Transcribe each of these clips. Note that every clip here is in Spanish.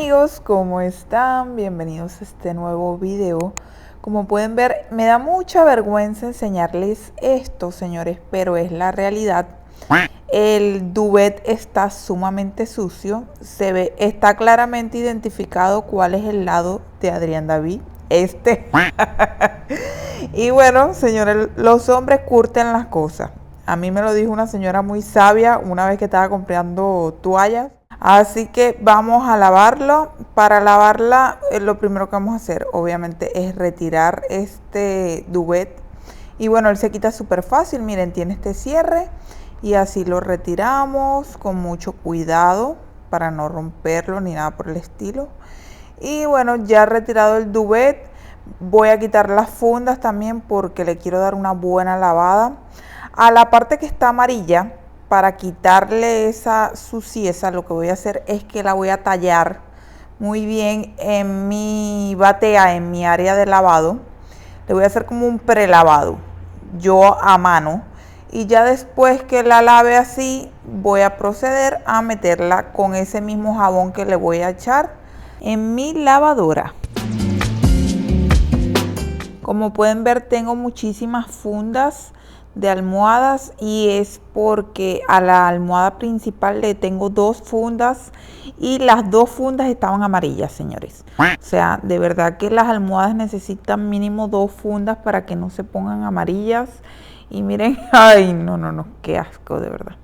amigos, ¿cómo están? Bienvenidos a este nuevo video. Como pueden ver, me da mucha vergüenza enseñarles esto, señores, pero es la realidad. El duvet está sumamente sucio, está claramente identificado cuál es el lado de Adrián David, este. Y bueno, señores, los hombres curten las cosas. A mí me lo dijo una señora muy sabia una vez que estaba comprando toallas. Así que vamos a lavarlo. Para lavarla, lo primero que vamos a hacer, obviamente, es retirar este duvet. Y bueno, él se quita súper fácil. Miren, tiene este cierre. Y así lo retiramos con mucho cuidado para no romperlo ni nada por el estilo. Y bueno, ya retirado el duvet, voy a quitar las fundas también porque le quiero dar una buena lavada. A la parte que está amarilla, para quitarle esa suciedad, lo que voy a hacer es que la voy a tallar muy bien en mi batea, en mi área de lavado. Le voy a hacer como un prelavado, yo a mano. Y ya después que la lave así, voy a proceder a meterla con ese mismo jabón que le voy a echar en mi lavadora. Como pueden ver, tengo muchísimas fundas de almohadas y es porque a la almohada principal le tengo dos fundas y las dos fundas estaban amarillas, señores. O sea, de verdad que las almohadas necesitan mínimo dos fundas para que no se pongan amarillas. Y miren, ay, no, qué asco, de verdad.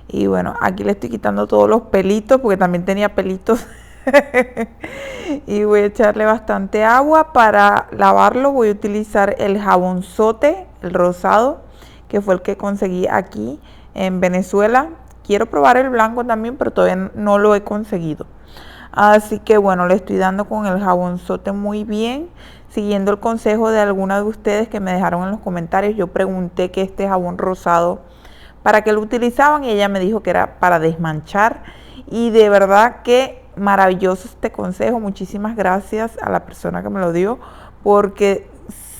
Y bueno, aquí le estoy quitando todos los pelitos porque también tenía pelitos. Y voy a echarle bastante agua para lavarlo. Voy a utilizar el jabonzote, el rosado, que fue el que conseguí aquí en Venezuela. Quiero probar el blanco también, pero todavía no lo he conseguido. Así que bueno, le estoy dando con el jabonzote muy bien, siguiendo el consejo de alguna de ustedes que me dejaron en los comentarios. Yo pregunté que este jabón rosado, para qué lo utilizaban, y ella me dijo que era para desmanchar. Y de verdad que maravilloso este consejo. Muchísimas gracias a la persona que me lo dio, porque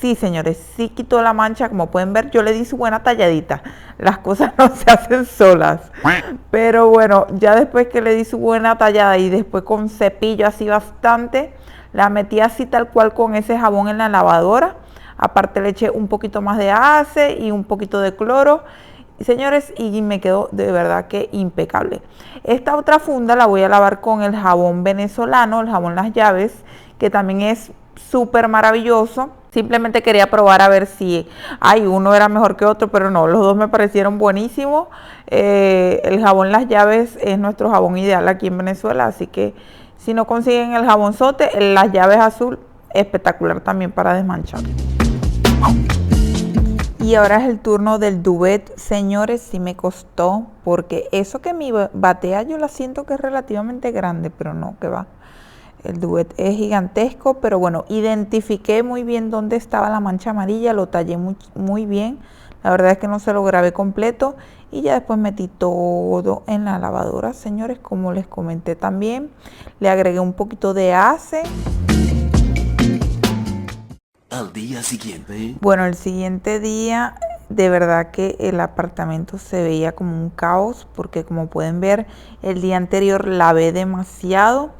sí, señores, sí quitó la mancha. Como pueden ver, yo le di su buena talladita. Las cosas no se hacen solas. Pero bueno, ya después que le di su buena tallada y después con cepillo así bastante, la metí así tal cual con ese jabón en la lavadora. Aparte le eché un poquito más de ace y un poquito de cloro. Señores, y me quedó de verdad que impecable. Esta otra funda la voy a lavar con el jabón venezolano, el jabón Las Llaves, que también es súper maravilloso. Simplemente quería probar a ver si uno era mejor que otro, pero no, los dos me parecieron buenísimos. El jabón Las Llaves es nuestro jabón ideal aquí en Venezuela, así que si no consiguen el jabonzote, el Las Llaves azul, espectacular también para desmanchar. Y ahora es el turno del duvet, señores. Sí me costó, porque eso que mi batea yo la siento que es relativamente grande, pero no, que va. El duvet es gigantesco, pero bueno, identifiqué muy bien dónde estaba la mancha amarilla, lo tallé muy bien. La verdad es que no se lo grabé completo y ya después metí todo en la lavadora, señores, como les comenté también. Le agregué un poquito de ace. Al día siguiente. Bueno, el siguiente día, de verdad que el apartamento se veía como un caos, porque como pueden ver, el día anterior lavé demasiado.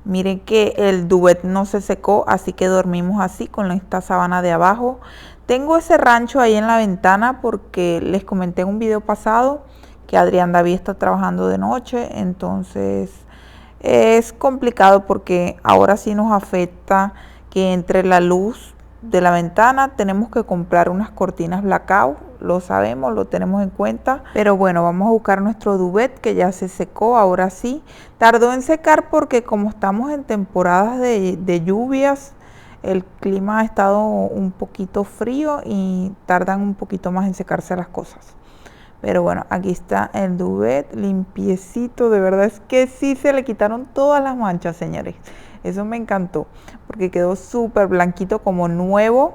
Miren que el duvet no se secó, así que dormimos así con esta sábana de abajo. Tengo ese rancho ahí en la ventana porque les comenté en un video pasado que Adrián David está trabajando de noche, entonces es complicado porque ahora sí nos afecta que entre la luz de la ventana. Tenemos que comprar unas cortinas blackout, lo sabemos, lo tenemos en cuenta, pero bueno, vamos a buscar nuestro duvet que ya se secó. Ahora sí, tardó en secar porque como estamos en temporadas de lluvias, el clima ha estado un poquito frío y tardan un poquito más en secarse las cosas. Pero bueno, aquí está el duvet limpiecito. De verdad es que sí se le quitaron todas las manchas, señores. Eso me encantó porque quedó súper blanquito como nuevo.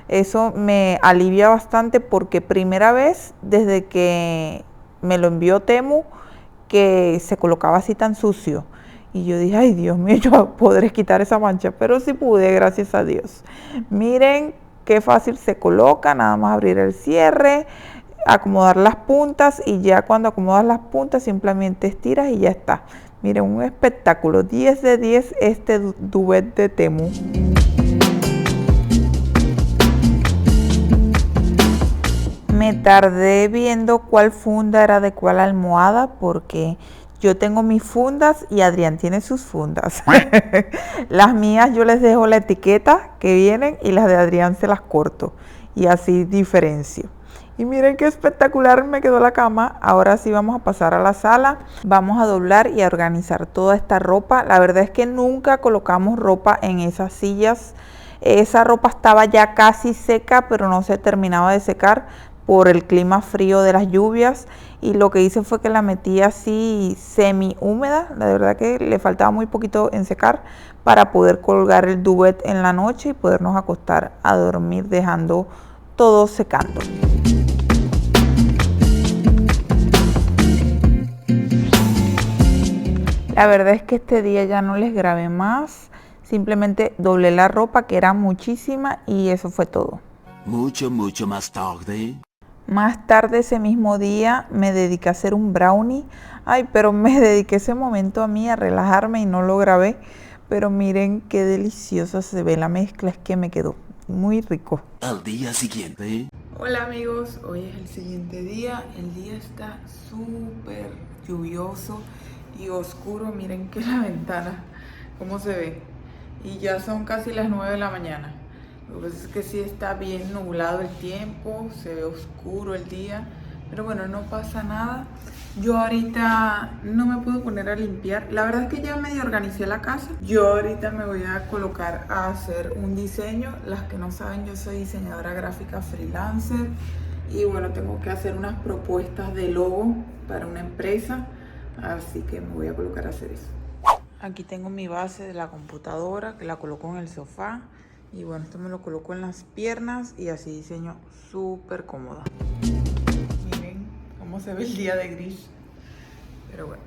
Eso me alivia bastante porque primera vez desde que me lo envió Temu que se colocaba así tan sucio. Y yo dije, ay Dios mío, yo podré quitar esa mancha, pero sí pude, gracias a Dios. Miren qué fácil se coloca, nada más abrir el cierre, acomodar las puntas y ya cuando acomodas las puntas simplemente estiras y ya está. Miren, un espectáculo, 10 de 10 este duvet de Temu. Me tardé viendo cuál funda era de cuál almohada porque yo tengo mis fundas y Adrián tiene sus fundas. Las mías yo les dejo la etiqueta que vienen y las de Adrián se las corto y así diferencio. Y miren qué espectacular me quedó la cama. Ahora sí vamos a pasar a la sala. Vamos a doblar y a organizar toda esta ropa. La verdad es que nunca colocamos ropa en esas sillas. Esa ropa estaba ya casi seca, pero no se terminaba de secar por el clima frío de las lluvias, y lo que hice fue que la metí así semi húmeda. La verdad que le faltaba muy poquito en secar para poder colgar el duvet en la noche y podernos acostar a dormir dejando todo secando. La verdad es que este día ya no les grabé más, simplemente doblé la ropa que era muchísima y eso fue todo. Mucho más tarde. Más tarde ese mismo día me dediqué a hacer un brownie. Ay, pero me dediqué ese momento a mí a relajarme y no lo grabé. Pero miren qué deliciosa se ve la mezcla, es que me quedó muy rico. Al día siguiente. Hola amigos, hoy es el siguiente día. El día está súper lluvioso y oscuro. Miren que la ventana, cómo se ve. Y ya son casi las 9 de la mañana. Lo que pasa es que sí está bien nublado el tiempo, se ve oscuro el día, pero bueno, no pasa nada. Yo ahorita no me puedo poner a limpiar, la verdad es que ya medio organicé la casa. Yo ahorita me voy a colocar a hacer un diseño. Las que no saben, yo soy diseñadora gráfica freelancer y bueno, tengo que hacer unas propuestas de logo para una empresa, así que me voy a colocar a hacer eso. Aquí tengo mi base de la computadora que la coloco en el sofá. Y bueno, esto me lo coloco en las piernas y así diseño súper cómoda. Miren cómo se ve el día de gris. Pero bueno,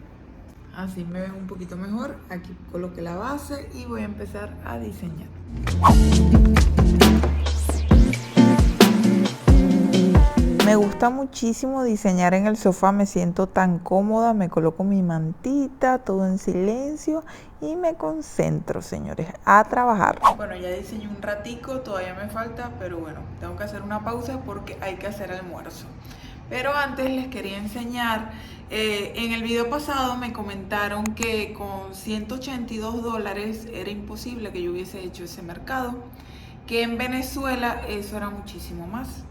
así me veo un poquito mejor. Aquí coloqué la base y voy a empezar a diseñar. Me gusta muchísimo diseñar en el sofá, me siento tan cómoda, me coloco mi mantita, todo en silencio y me concentro, señores, a trabajar. Bueno, ya diseñé un ratico, todavía me falta, pero bueno, tengo que hacer una pausa porque hay que hacer almuerzo. Pero antes les quería enseñar, en el video pasado me comentaron que con $182 era imposible que yo hubiese hecho ese mercado, que en Venezuela eso era muchísimo más.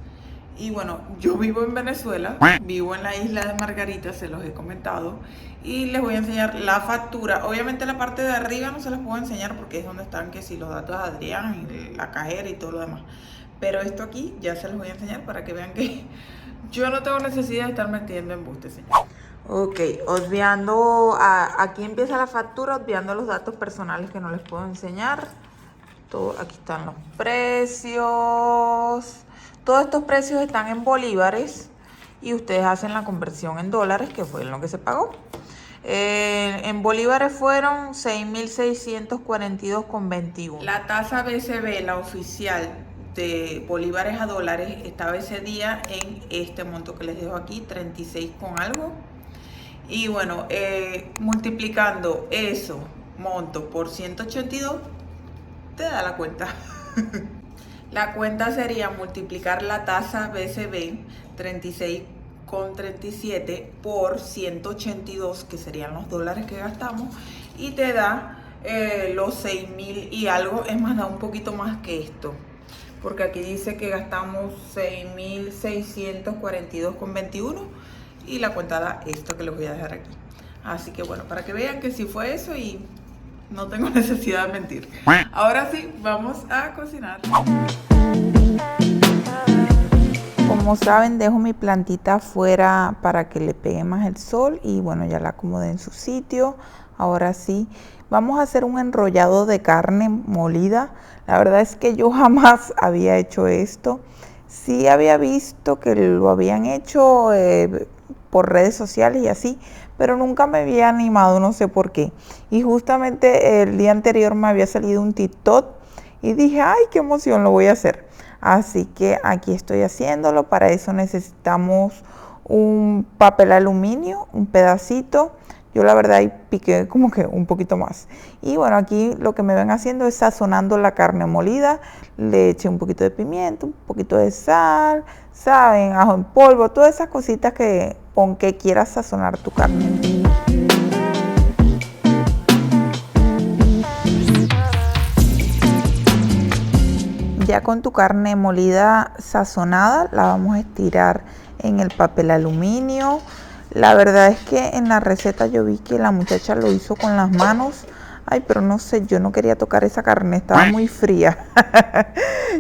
Y bueno, yo vivo en Venezuela, vivo en la isla de Margarita, se los he comentado, y les voy a enseñar la factura. Obviamente la parte de arriba no se las puedo enseñar porque es donde están que si los datos de Adrián y la cajera y todo lo demás. Pero esto aquí ya se los voy a enseñar para que vean que yo no tengo necesidad de estar metiendo embustes, señor. Ok, obviando, aquí empieza la factura, obviando los datos personales que no les puedo enseñar. Todo, aquí están los precios. Todos estos precios están en bolívares y ustedes hacen la conversión en dólares, que fue lo que se pagó. En bolívares fueron 6.642,21. La tasa BCB, la oficial de bolívares a dólares, estaba ese día en este monto que les dejo aquí, 36 con algo. Y bueno, multiplicando eso, monto por 182, te da la cuenta. La cuenta sería multiplicar la tasa BCB 36,37 por 182, que serían los dólares que gastamos, y te da los 6.000 y algo. Es más, da un poquito más que esto, porque aquí dice que gastamos 6.642,21 y la cuenta da esto que les voy a dejar aquí. Así que bueno, para que vean que sí fue eso y no tengo necesidad de mentir. Ahora sí, vamos a cocinar. Como saben, dejo mi plantita afuera para que le pegue más el sol y bueno, ya la acomodé en su sitio. Ahora sí, vamos a hacer un enrollado de carne molida. La verdad es que yo jamás había hecho esto. Sí había visto que lo habían hecho por redes sociales y así, pero nunca me había animado, no sé por qué. Y justamente el día anterior me había salido un TikTok y dije, ay, qué emoción, lo voy a hacer. Así que aquí estoy haciéndolo. Para eso necesitamos un papel aluminio, un pedacito. Yo la verdad ahí piqué como que un poquito más. Y bueno, aquí lo que me ven haciendo es sazonando la carne molida. Le eché un poquito de pimiento, un poquito de sal, saben, ajo en polvo, todas esas cositas que con que quieras sazonar tu carne. Ya con tu carne molida sazonada, la vamos a estirar en el papel aluminio. La verdad es que en la receta yo vi que la muchacha lo hizo con las manos. Ay, pero no sé, yo no quería tocar esa carne, estaba muy fría.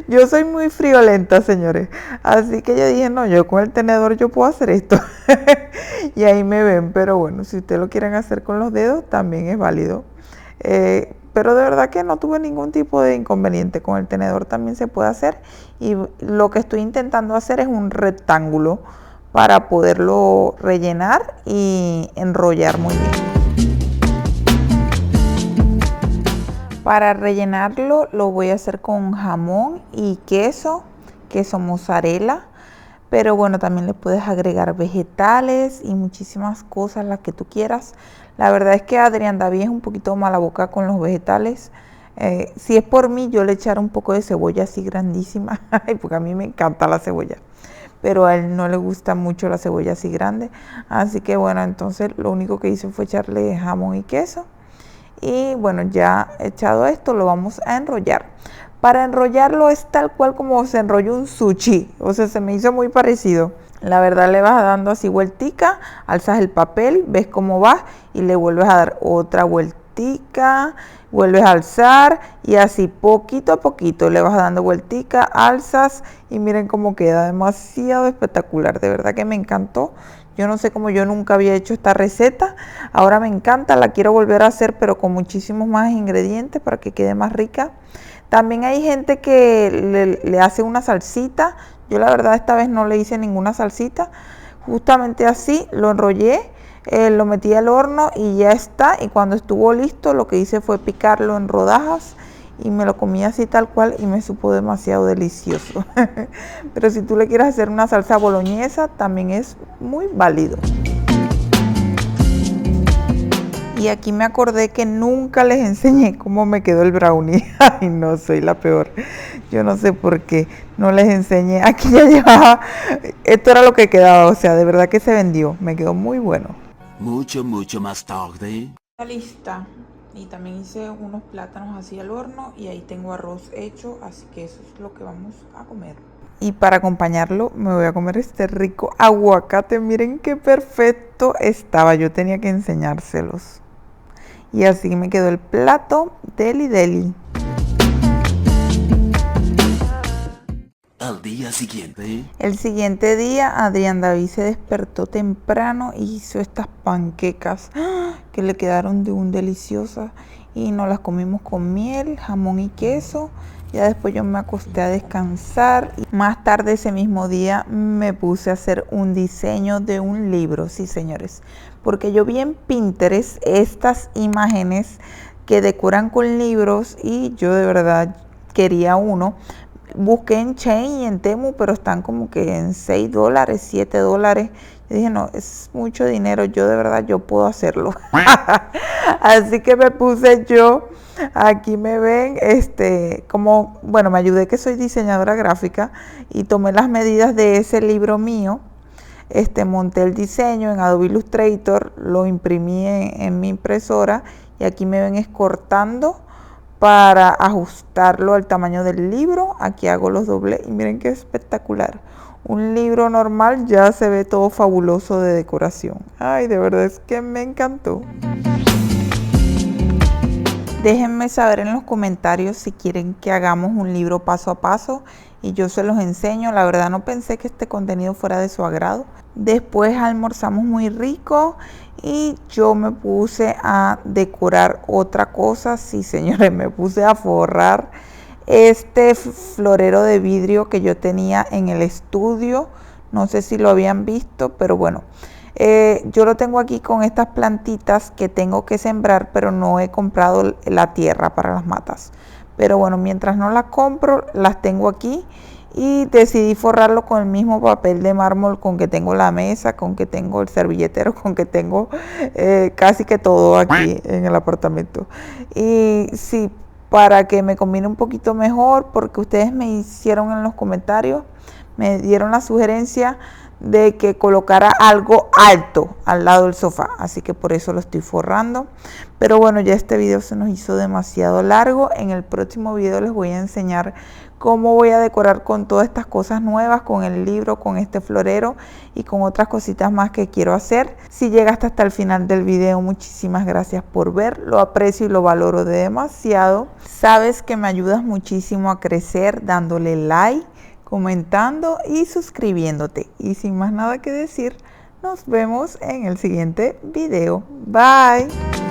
Yo soy muy friolenta, señores. Así que yo dije, no, yo con el tenedor yo puedo hacer esto. Y ahí me ven, pero bueno, si ustedes lo quieren hacer con los dedos, también es válido. Pero de verdad que no tuve ningún tipo de inconveniente. Con el tenedor también se puede hacer. Y lo que estoy intentando hacer es un rectángulo para poderlo rellenar y enrollar muy bien. Para rellenarlo lo voy a hacer con jamón y queso mozzarella. Pero bueno, también le puedes agregar vegetales y muchísimas cosas, las que tú quieras. La verdad es que Adrián David es un poquito mala boca con los vegetales. Si es por mí, yo le echaré un poco de cebolla así grandísima, porque a mí me encanta la cebolla. Pero a él no le gusta mucho la cebolla así grande. Así que bueno, entonces lo único que hice fue echarle jamón y queso. Y bueno, ya echado esto, lo vamos a enrollar. Para enrollarlo es tal cual como se enrolla un sushi, o sea, se me hizo muy parecido. La verdad, le vas dando así vueltica, alzas el papel, ves cómo va y le vuelves a dar otra vueltica, vuelves a alzar y así poquito a poquito le vas dando vueltica, alzas y miren cómo queda, demasiado espectacular, de verdad que me encantó. Yo no sé cómo yo nunca había hecho esta receta, ahora me encanta, la quiero volver a hacer pero con muchísimos más ingredientes para que quede más rica. También hay gente que le hace una salsita. Yo la verdad esta vez no le hice ninguna salsita. Justamente así lo enrollé, lo metí al horno y ya está. Y cuando estuvo listo lo que hice fue picarlo en rodajas y me lo comí así tal cual y me supo demasiado delicioso. Pero si tú le quieres hacer una salsa boloñesa también es muy válido. Y aquí me acordé que nunca les enseñé cómo me quedó el brownie. Ay, no, soy la peor. Yo no sé por qué no les enseñé. Aquí ya llevaba, esto era lo que quedaba, o sea, de verdad que se vendió. Me quedó muy bueno. Mucho más tarde. Está lista. Y también hice unos plátanos así al horno y ahí tengo arroz hecho, así que eso es lo que vamos a comer. Y para acompañarlo me voy a comer este rico aguacate. Miren qué perfecto estaba. Yo tenía que enseñárselos. Y así me quedó el plato deli deli. Al día siguiente. El siguiente día Adrián David se despertó temprano y hizo estas panquecas que le quedaron de un deliciosas y nos las comimos con miel, jamón y queso. Ya después yo me acosté a descansar y más tarde ese mismo día me puse a hacer un diseño de un libro, sí señores, porque yo vi en Pinterest estas imágenes que decoran con libros y yo de verdad quería uno. Busqué en Shein y en Temu, pero están como que en $6, $7. Yo dije, no, es mucho dinero, yo de verdad yo puedo hacerlo. Así que me puse yo, aquí me ven, como, bueno, me ayudé que soy diseñadora gráfica y tomé las medidas de ese libro mío. Monté el diseño en Adobe Illustrator, lo imprimí en mi impresora y aquí me ven cortando para ajustarlo al tamaño del libro. Aquí hago los dobles y miren qué espectacular. Un libro normal ya se ve todo fabuloso de decoración. Ay, de verdad es que me encantó. Déjenme saber en los comentarios si quieren que hagamos un libro paso a paso y yo se los enseño. La verdad no pensé que este contenido fuera de su agrado. Después almorzamos muy rico y yo me puse a decorar otra cosa. Sí, señores, me puse a forrar este florero de vidrio que yo tenía en el estudio. No sé si lo habían visto, pero bueno. Yo lo tengo aquí con estas plantitas que tengo que sembrar, pero no he comprado la tierra para las matas. Pero bueno, mientras no las compro, las tengo aquí y decidí forrarlo con el mismo papel de mármol con que tengo la mesa, con que tengo el servilletero, con que tengo casi que todo aquí en el apartamento. Y sí, para que me combine un poquito mejor, porque ustedes me hicieron en los comentarios, me dieron la sugerencia de que colocara algo alto al lado del sofá, así que por eso lo estoy forrando. Pero bueno, ya este video se nos hizo demasiado largo. En el próximo video les voy a enseñar cómo voy a decorar con todas estas cosas nuevas, con el libro, con este florero y con otras cositas más que quiero hacer. Si llegaste hasta el final del video, muchísimas gracias por ver, lo aprecio y lo valoro demasiado. Sabes que me ayudas muchísimo a crecer dándole like, comentando y suscribiéndote. Y sin más nada que decir, nos vemos en el siguiente video. Bye.